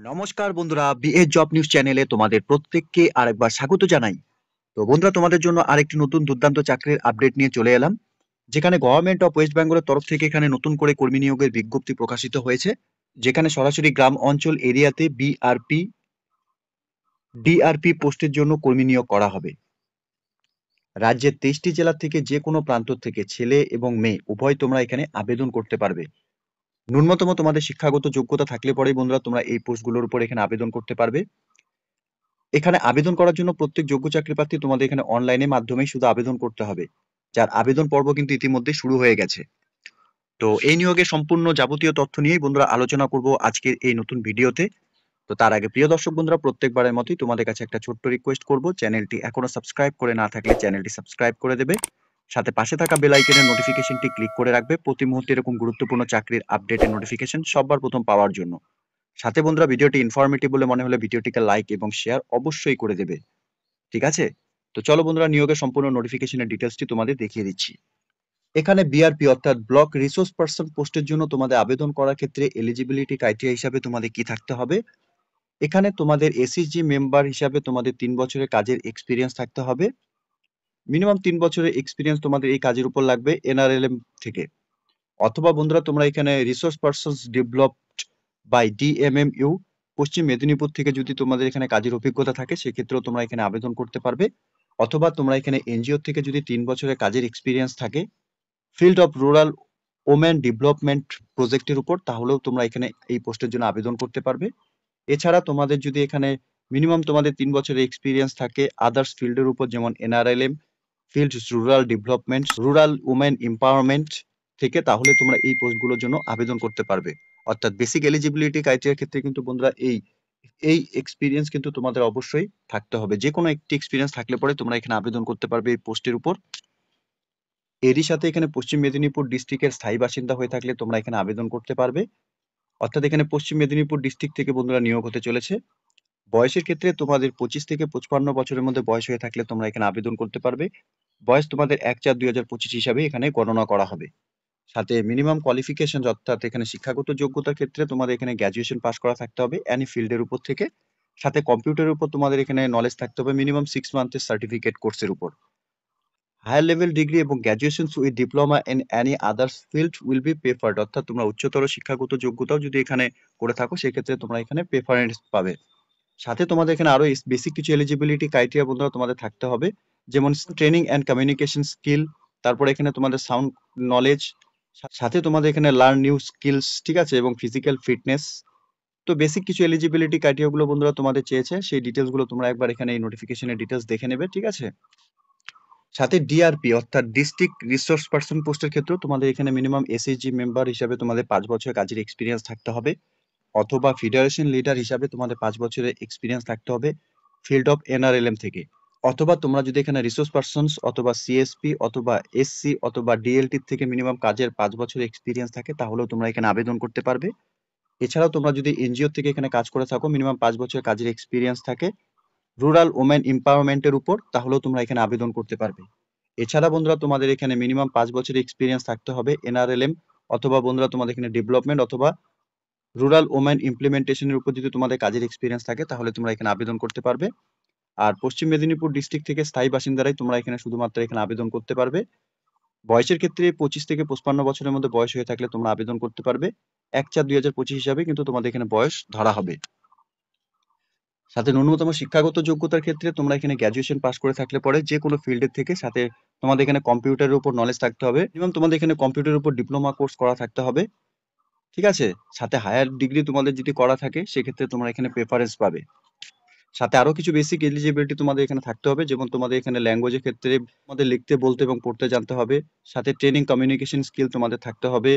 নমস্কার বন্ধুরা, BA job news চ্যানেলে তোমাদের প্রত্যেককে আরেকবার স্বাগত জানাই। তো বন্ধুরা, তোমাদের জন্য আরেকটি নতুন দুর্দান্ত চাকরির আপডেট নিয়ে চলে এলাম, যেখানে গভর্নমেন্ট অফ ওয়েস্ট বেঙ্গলের তরফ থেকে এখানে নতুন করে কর্মী নিয়োগের বিজ্ঞপ্তি প্রকাশিত হয়েছে, যেখানে সরাসরি গ্রাম অঞ্চল এরিয়াতে ডিআরপি পোস্টের জন্য কর্মী নিয়োগ করা হবে। রাজ্যের 23টি জেলা থেকে যে কোনো প্রান্ত থেকে ছেলে এবং মেয়ে উভয় তোমরা এখানে আবেদন করতে পারবে। ন্যূনতম তোমাদের শিক্ষাগত যোগ্যতা থাকলে পরেই বন্ধুরা তোমরা এই পোস্টগুলোর উপর এখানে আবেদন করতে পারবে। এখানে আবেদন করার জন্য প্রত্যেক যোগ্য চাকরি প্রার্থী তোমাদের এখানে অনলাইনের মাধ্যমেই শুধু আবেদন করতে হবে, যার আবেদন পর্ব কিন্তু ইতিমধ্যে শুরু হয়ে গেছে। তো এই নিয়োগের সম্পূর্ণ যাবতীয় তথ্য নিয়েই বন্ধুরা আলোচনা করব আজকের এই নতুন ভিডিওতে। তো তার আগে প্রিয় দর্শক বন্ধুরা, প্রত্যেকবারের মতোই তোমাদের কাছে একটা ছোট্ট রিকোয়েস্ট করব, চ্যানেলটি এখনো সাবস্ক্রাইব করে না থাকলে চ্যানেলটি সাবস্ক্রাইব করে দেবে, সাথে পাশে থাকা বেল আইকনের নোটিফিকেশনটি ক্লিক করে রাখবে প্রতি মুহূর্তে এরকম গুরুত্বপূর্ণ চাকরির আপডেটের নোটিফিকেশন সবার প্রথম পাওয়ার জন্য। সাথে বন্ধুরা, ভিডিওটি ইনফরমেটিভ বলে মনে হলে ভিডিওটিকে লাইক এবং শেয়ার অবশ্যই করে দেবে। ঠিক আছে? তো চলো বন্ধুরা, নিয়োগের সম্পূর্ণ নোটিফিকেশনের ডিটেলসটি তোমাদের দেখিয়ে দিচ্ছি। এখানে বিআরপি অর্থাৎ ব্লক রিসোর্স পারসন পোস্টের জন্য তোমাদের আবেদন করার ক্ষেত্রে এলিজিবিলিটি ক্রাইটেরিয়া হিসাবে তোমাদের কি থাকতে হবে? এখানে তোমাদের এসএসজি মেম্বার হিসাবে তোমাদের 3 বছরের কাজের এক্সপিরিয়েন্স থাকতে হবে। মিনিমাম 3 বছরের এক্সপিরিয়েন্স তোমাদের এই কাজের উপর লাগবে এনআরএলএম থেকে। অথবা বন্ধুরা, তোমরা এখানে resource persons developed by DMMU Paschim Medinipur থেকে যদি তোমাদের এখানে কাজের অভিজ্ঞতা থাকে, সেক্ষেত্রেও তোমরা এখানে আবেদন করতে পারবে। অথবা তোমরা এখানে এনজিও থেকে যদি 3 বছরের কাজের এক্সপিরিয়েন্স থাকে field of rural women development প্রজেক্টের উপর, তাহলেও তোমরা এখানে এই পোস্টের জন্য আবেদন করতে পারবে। এছাড়া তোমাদের যদি এখানে মিনিমাম তোমাদের 3 বছরের এক্সপিরিয়েন্স থাকে আদার্স ফিল্ডের উপর, যেমন NRLM, field rural development, rural women empowerment থেকে, তাহলে তোমরা এই পোস্টগুলোর জন্য আবেদন করতে পারবে। অর্থাৎ বেসিক এলিজিবিলিটি ক্রাইটেরিয়ার ক্ষেত্রে কিন্তু বন্ধুরা এই এই এক্সপিরিয়েন্স কিন্তু তোমাদের অবশ্যই থাকতে হবে। যে কোনো একটি এক্সপিরিয়েন্স থাকলে পরে তোমরা এখানে আবেদন করতে পারবে এই পোস্টের উপর। এরই সাথে এখানে পশ্চিম মেদিনীপুর ডিস্ট্রিক্টের স্থায়ী বাসিন্দা হয়ে থাকলে তোমরা এখানে আবেদন করতে পারবে। অর্থাৎ এখানে পশ্চিম মেদিনীপুর ডিস্ট্রিক্ট থেকে বন্ধুরা নিয়োগ হতে চলেছে। বয়সের ক্ষেত্রে তোমাদের 25 থেকে 55 বছরের মধ্যে বয়স হয়ে থাকলে তোমরা এখানে আবেদন করতে পারবে। বয়স তোমাদের 1/4/2025 হিসাবে এখানে গণনা করা হবে। সাথে মিনিমাম কোয়ালিফিকেশন অর্থাৎ এখানে শিক্ষাগত যোগ্যতার ক্ষেত্রে তোমাদের এখানে গ্র্যাজুয়েশন পাস করা থাকতে হবে এনি ফিল্ডের উপর থেকে। সাথে কম্পিউটারের উপর তোমাদের এখানে নলেজ থাকতে হবে মিনিমাম 6 মান্থের সার্টিফিকেট কোর্সের উপর। হায়ার লেভেল ডিগ্রি এবং graduation with diploma in any others field will be preferred, অর্থাৎ তোমরা উচ্চতর শিক্ষাগত যোগ্যতাও যদি এখানে করে থাকো, সেক্ষেত্রে তোমরা এখানে প্রেফারেন্স পাবে। সাথে তোমাদের এখানে আরো বেসিক কিছু এলিজিবিলিটি ক্রাইটেরিয়া বন্ধুরা তোমাদের থাকতে হবে, যেমন ট্রেনিং অ্যান্ড কমিউনিকেশন স্কিল, তারপরে এখানে তোমাদের সাউন্ড নলেজ, সাথে তোমাদের এখানে লার্ন নিউ স্কিলস, ঠিক আছে, এবং ফিজিক্যাল ফিটনেস। তো বেসিক কিছু এলিজিবিলিটি ক্রাইটেরিয়া গুলো বন্ধুরা তোমাদের চেয়েছে, সেই ডিটেলস গুলো তোমরা একবার এখানে এই নোটিফিকেশনের ডিটেলস দেখে নেবে। ঠিক আছে? সাথে ডিআরপি অর্থাৎ ডিস্ট্রিক্ট রিসোর্স পারসন পোস্টের ক্ষেত্রেও তোমাদের এখানে মিনিমাম এসএইচজি মেম্বার হিসাবে তোমাদের 5 বছর কাজের এক্সপিরিয়েন্স থাকতে হবে। অথবা ফেডারেশন লিডার হিসাবে তোমাদের 5 বছরের এক্সপিরিয়েন্স থাকতে হবে ফিল্ড অফ এনআরএলএম থেকে। অথবা তোমরা যদি এখানে রিসোর্স পারসনস অথবা সিএসপি অথবা এসসি অথবা ডিএলটি থেকে মিনিমাম কাজের 5 বছরের এক্সপিরিয়েন্স থাকে, তাহলেও তোমরা এখানে আবেদন করতে পারবে। এছাড়াও তোমরা যদি এনজিও থেকে এখানে কাজ করে থাকো, মিনিমাম 5 বছরের কাজের এক্সপিরিয়েন্স থাকে রুরাল ওমেন এম্পাওয়ারমেন্টের উপর, তাহলেও তোমরা এখানে আবেদন করতে পারবে। এছাড়া বন্ধুরা, তোমাদের এখানে মিনিমাম 5 বছরের এক্সপিরিয়েন্স থাকতে হবে এনআরএলএম অথবা বন্ধুরা তোমাদের এখানে ডেভেলপমেন্ট অথবা রুরাল ওমেন ইমপ্লিমেন্টেশনের উপর যদি তোমাদের কাজের এক্সপিরিয়েন্স থাকে, তাহলে তোমরা এখানে আবেদন করতে পারবে। আর পশ্চিম মেদিনীপুর ডিস্ট্রিক্ট থেকে স্থায়ী বাসিন্দারাই তোমরা এখানে শুধুমাত্র এখানে আবেদন করতে পারবে। বয়সের ক্ষেত্রে 25 থেকে 55 বছরের মধ্যে বয়স হয়ে থাকলে তোমরা আবেদন করতে পারবে। 1/4/2025 হিসাবে কিন্তু তোমাদের এখানে বয়স ধরা হবে। সাথে ন্যূনতম শিক্ষাগত যোগ্যতার ক্ষেত্রে তোমরা এখানে গ্র্যাজুয়েশন পাস করে থাকলে পরে যে কোনো ফিল্ডের থেকে, সাথে তোমাদের এখানে কম্পিউটারের উপর নলেজ থাকতে হবে, মিনিমাম তোমাদের এখানে কম্পিউটারের উপর ডিপ্লোমা কোর্স করা থাকতে হবে। ঠিক আছে? সাথে হায়ার ডিগ্রি তোমাদের যদি করা থাকে, সেক্ষেত্রে তোমরা এখানে প্রেফারেন্স পাবে। সাথে আরো কিছু বেসিক এলিজিবিলিটি তোমাদের এখানে থাকতে হবে, যেমন তোমাদের এখানে ল্যাঙ্গুয়েজের ক্ষেত্রে তোমাদের লিখতে বলতে এবং পড়তে জানতে হবে। সাথে ট্রেনিং কমিউনিকেশন স্কিল তোমাদের থাকতে হবে।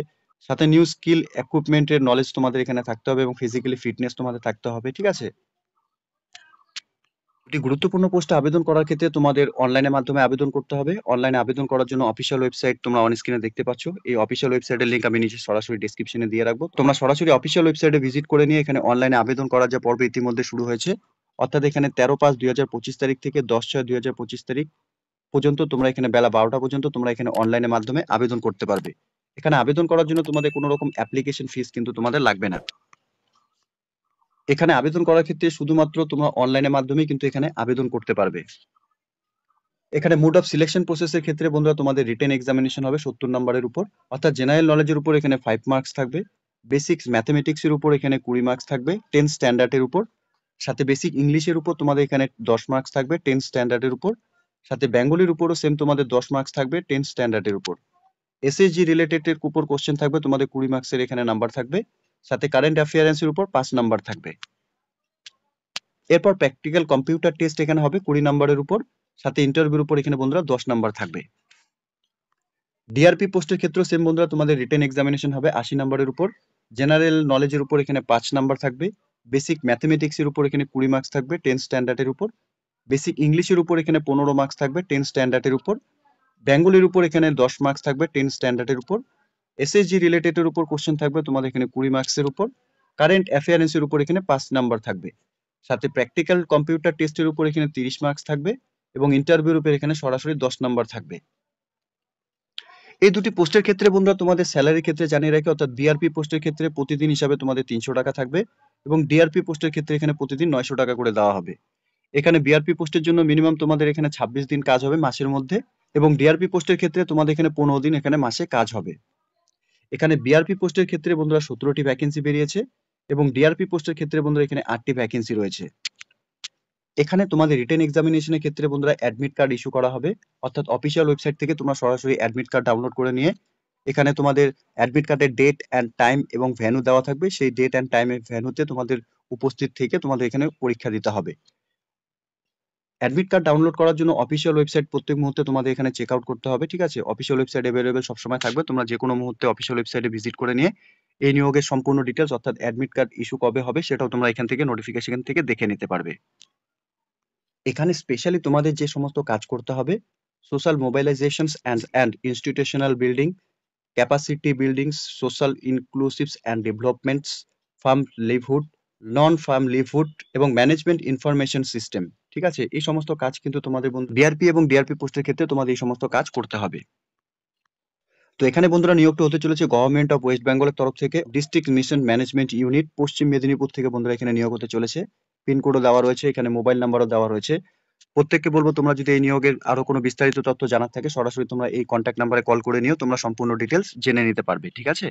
সাথে নিউ স্কিল ইকুইপমেন্টের নলেজ তোমাদের এখানে থাকতে হবে এবং ফিজিক্যালি ফিটনেস তোমাদের থাকতে হবে। ঠিক আছে? একটি গুরুত্বপূর্ণ পোস্টে আবেদন করার ক্ষেত্রে তোমাদের অনলাইনের মাধ্যমে আবেদন করতে হবে। অনলাইনে আবেদন করার জন্য অফিসিয়াল ওয়েবসাইট তোমরা অন স্ক্রিনে দেখতে পাচ্ছ। এই অফিসিয়াল ওয়েবসাইটের লিংক আমি নিচে সরাসরি ডেসক্রিপশনে দিয়ে রাখবো। তোমরা সরাসরি অফিসিয়াল ওয়েবসাইটে ভিজিট করে নিয়ে এখানে অনলাইনে আবেদন করার যে পর্ব ইতিমধ্যে শুরু হয়েছে, অর্থাৎ এখানে 13/5/2025 তারিখ থেকে 10/6/2025 তারিখ পর্যন্ত তোমরা এখানে বেলা 12টা পর্যন্ত তোমরা এখানে অনলাইনের মাধ্যমে আবেদন করতে পারবে। এখানে আবেদন করার জন্য তোমাদের কোনো রকম অ্যাপ্লিকেশন ফিস কিন্তু তোমাদের লাগবে না। এখানে আবেদন করার ক্ষেত্রে শুধুমাত্র তোমরা অনলাইনের মাধ্যমেই কিন্তু এখানে আবেদন করতে পারবে। এখানে মোড অফ সিলেকশন প্রসেসের ক্ষেত্রে বন্ধুরা তোমাদের রিটেন এক্সামিনেশন হবে 70 নম্বরের উপর, অর্থাৎ জেনারেল নলেজের উপর এখানে 5 মার্কস থাকবে, বেসিক্স ম্যাথমেটিক্সের উপর এখানে 20 মার্কস থাকবে 10 স্ট্যান্ডার্ডের উপর, সাথে বেসিক ইংলিশের উপর তোমাদের এখানে 10 মার্কস থাকবে 10 স্ট্যান্ডার্ডের উপর, সাথে বেঙ্গলির উপরও সেম তোমাদের 10 মার্কস থাকবে 10 স্ট্যান্ডার্ডের উপর। এসএসজি রিলেটেড এর উপর কোশ্চেন থাকবে তোমাদের 20 মার্কসের এখানে নাম্বার থাকবে, সাথে কারেন্ট অ্যাফেয়ার্সের উপর 5 নাম্বার থাকবে। এরপর প্র্যাকটিক্যাল কম্পিউটার টেস্ট এখানে হবে 20 নম্বরের উপর, সাথে ইন্টারভিউর উপর এখানে বন্ধুরা 10 নাম্বার থাকবে। ডিআরপি পোস্টের ক্ষেত্রে সেম বন্ধুরা তোমাদের রিটেন এক্সামিনেশন হবে 80 নম্বরের উপর, জেনারেল নলেজের উপর এখানে 5 নাম্বার থাকবে, বেসিক ম্যাথমেটিক্সের উপর এখানে 20 মার্কস থাকবে 10 স্ট্যান্ডার্ডের উপর, বেসিক ইংলিশের উপর এখানে 15 মার্কস থাকবে 10 স্ট্যান্ডার্ডের উপর, বেঙ্গলির উপর এখানে 10 মার্কস থাকবে 10 স্ট্যান্ডার্ডের উপর, এসএসজি রিলেটেড এর উপর কোশ্চেন থাকবে তোমাদের এখানে 20 মার্কসের উপর, কারেন্ট অ্যাফেয়ার্সের উপর এখানে 5 নাম্বার থাকবে, সাথে প্র্যাকটিক্যাল কম্পিউটার টেস্টের উপর এখানে 30 মার্কস থাকবে এবং ইন্টারভিউর উপর এখানে সরাসরি 10 নাম্বার থাকবে। এই দুটি পোস্টের ক্ষেত্রে বন্ধুরা তোমাদের স্যালারির ক্ষেত্রে জানিয়ে রাখি, অর্থাৎ বিআরপি পোস্টের ক্ষেত্রে প্রতিদিন হিসাবে তোমাদের 300 টাকা থাকবে এবং ডিআরপি পোস্টের ক্ষেত্রে এখানে প্রতিদিন 900 টাকা করে দেওয়া হবে। এখানে বিআরপি পোস্টের জন্য মিনিমাম তোমাদের এখানে 26 দিন কাজ হবে মাসের মধ্যে, এবং ডিআরপি পোস্টের ক্ষেত্রে তোমাদের এখানে 15 দিন এখানে মাসে কাজ হবে। এখানে বিআরপি পোস্টের ক্ষেত্রে বন্ধুরা 17টি ভ্যাকেন্সি বেরিয়েছে এবং ডিআরপি পোস্টের ক্ষেত্রে বন্ধুরা এখানে 8টি ভ্যাকেন্সি রয়েছে। এখানে তোমাদের রিটেন এক্সামিনেশনের ক্ষেত্রে বন্ধুরা অ্যাডমিট কার্ড ইস্যু করা হবে, অর্থাৎ অফিসিয়াল ওয়েবসাইট থেকে তোমরা সরাসরি অ্যাডমিট কার্ড ডাউনলোড করে নিয়ে এখানে তোমাদের অ্যাডমিট কার্ডের ডেট অ্যান্ড টাইম এবং ভ্যানু দেওয়া থাকবে, সেই ডেট অ্যান্ড টাইম এর ভ্যানুতে তোমাদের উপস্থিত থেকে তোমাদের এখানে পরীক্ষা দিতে হবে। অ্যাডমিট কার্ড ডাউনলোড করার জন্য অফিসিয়াল ওয়েবসাইট প্রত্যেক মুহূর্তে তোমাদের এখানে চেক আউট করতে হবে, ঠিক আছে? অফিসিয়াল ওয়েবসাইট অ্যাভেলেবেল সবসময় থাকবে, তোমরা যে কোনো মুহূর্তে অফিসিয়াল ওয়েবসাইটে ভিজিট করে নিয়ে এই নিয়োগের সম্পূর্ণ ডিটেলস অর্থাৎ অ্যাডমিট কার্ড ইস্যু কবে হবে সেটাও তোমরা এখান থেকে নোটিফিকেশন থেকে দেখে নিতে পারবে। এখানে স্পেশালি তোমাদের যে সমস্ত কাজ করতে হবে, social mobilisations and institutional building, capacity buildings, social inclusives and developments, farm livelihood, non farm livelihood এবং ম্যানেজমেন্ট ইনফরমেশন সিস্টেম, ঠিক আছে? এই সমস্ত কাজ কিন্তু তোমাদের ডিআরপি এবং ডিআরপি পোস্টের ক্ষেত্রে তোমাদের এই সমস্ত কাজ করতে হবে। তো এখানে বন্ধুরা নিয়োগটা হতে চলেছে গভর্নমেন্ট অফ ওয়েস্ট বেঙ্গলের তরফ থেকে, ডিস্ট্রিক্ট মিশন ম্যানেজমেন্ট ইউনিট, পশ্চিম মেদিনীপুর থেকে বন্ধুরা এখানে নিয়োগ হতে চলেছে। পিনকোডও দেওয়া রয়েছে, এখানে মোবাইল নাম্বারও দেওয়া রয়েছে। প্রত্যেককে বলবো তোমরা যদি এই নিয়োগের আরো কোনো বিস্তারিত তথ্য জানার থাকে সরাসরি তোমরা এই কন্ট্যাক্ট নাম্বারে কল করে নিও, তোমরা সম্পূর্ণ ডিটেলস জেনে নিতে পারবে, ঠিক আছে?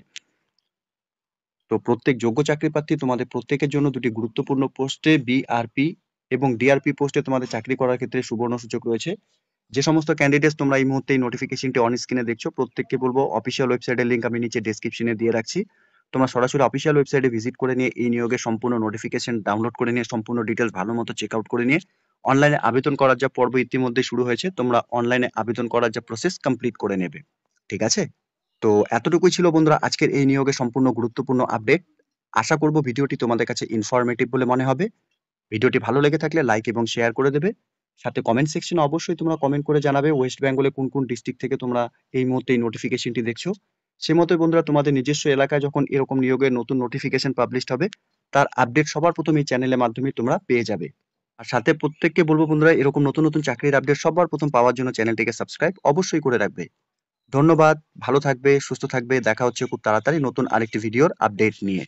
তো প্রত্যেক যোগ্য চাকরি প্রার্থী তোমাদের প্রত্যেকের জন্য দুটি গুরুত্বপূর্ণ পোস্টে বিআরপি এবং ডিআরপি পোস্টে তোমাদের চাকরি করার ক্ষেত্রে সুবর্ণ সুযোগ রয়েছে। যে সমস্ত ক্যান্ডিডেটস তোমরা এই মুহূর্তে এই নোটিফিকেশনটি অন স্ক্রিনে দেখছো, প্রত্যেককে বলবো অফিসিয়াল ওয়েবসাইটের লিংক আমি নিচে ডেসক্রিপশনে দিয়ে রাখছি, তোমরা সরাসরি অফিসিয়াল ওয়েবসাইটে ভিজিট করে নিয়ে এই নিয়োগের সম্পূর্ণ নোটিফিকেশন ডাউনলোড করে নিয়ে সম্পূর্ণ ডিটেলস ভালো মতো চেক আউট করে নিয়ে অনলাইনে আবেদন করার যা পর্ব ইতিমধ্যে শুরু হয়েছে, তোমরা অনলাইনে আবেদন করার যা প্রসেস কমপ্লিট করে নেবে, ঠিক আছে? তো এতটুকুই ছিল বন্ধুরা আজকের এই নিয়োগের সম্পূর্ণ গুরুত্বপূর্ণ আপডেট। আশা করব ভিডিওটি তোমাদের কাছে ইনফরমেটিভ বলে মনে হবে। ভিডিওটি ভালো লেগে থাকলে লাইক এবং শেয়ার করে দেবে, সাথে কমেন্ট সেকশনে অবশ্যই তোমরা কমেন্ট করে জানাবে ওয়েস্ট বেঙ্গলে কোন কোন ডিস্ট্রিক্ট থেকে তোমরা এই মুহূর্তে এই নোটিফিকেশনটি দেখছো। সে মতো বন্ধুরা তোমাদের নিজস্ব এলাকায় যখন এরকম নিয়োগের নতুন নোটিফিকেশন পাবলিশড হবে তার আপডেট সবার প্রথম এই চ্যানেলের মাধ্যমে তোমরা পেয়ে যাবে। আর সাথে প্রত্যেককে বলবো বন্ধুরা এরকম নতুন নতুন চাকরির আপডেট সবার প্রথম পাওয়ার জন্য চ্যানেলটিকে সাবস্ক্রাইব অবশ্যই করে রাখবে। ধন্যবাদ, ভালো থাকবে, সুস্থ থাকবে, দেখা হচ্ছে খুব তাড়াতাড়ি নতুন আরেকটি ভিডিওর আপডেট নিয়ে।